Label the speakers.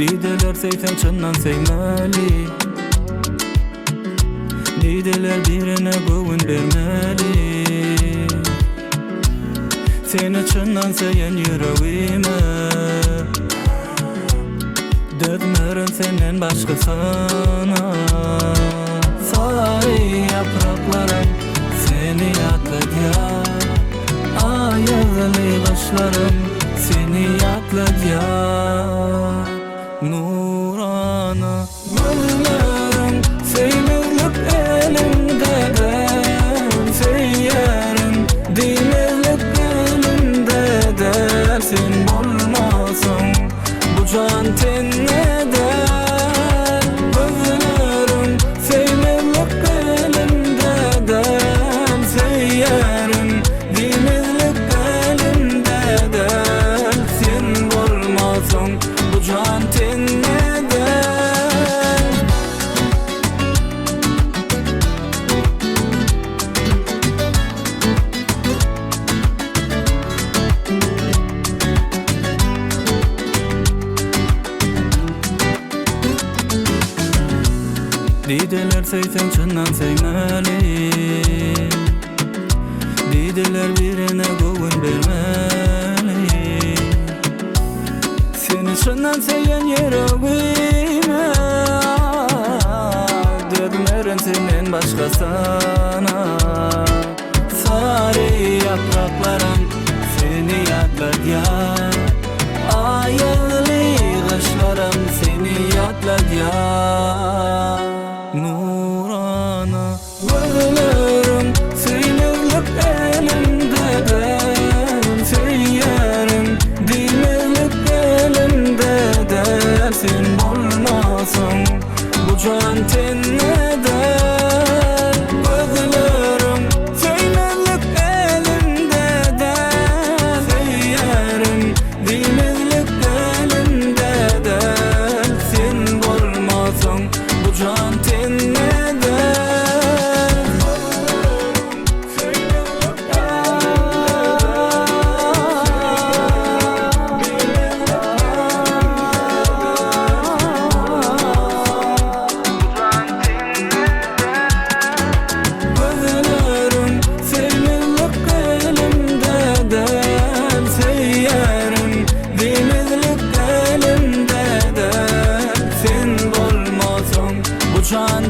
Speaker 1: Deydiler seysen çından seymeli, deydiler birine güvün vermeli. Seni çından seyen yüreğime, dökmerim senden başkasına. Sarı yapraklarım seni yatladı ya, ayazlı başlarım seni yatladı ya. Nurana gözlerim seymezlik elimde, ben seyyerim değmezlik elimde. Dersin bulmasın bu can tennede, gözlerim seymezlik elimde, ben seyyerim değmezlik elimde. Dersin bulmasın bu can tennede. Deydiler seysen çından seymeli, deydiler birine güvün vermeli. Seni çından seyen yüreğime, dökmerim senden başkasına. Sarı yapraklarım seni yatladı ya, ayazlı kaşlarım seni yatladı ya. Nurana gözlerim seymezlik elimde, ben seyyerim değmezlik elimde. Dersin bulmasın bu can tennede, gözlerim seymezlik elimde, ben seyyerim değmezlik elimde. Dersin bulmasın bu can tennede. Gözlerim seymezlik elimde, ben seyyerim değmezlik elimde. Dersin bulmasın bu can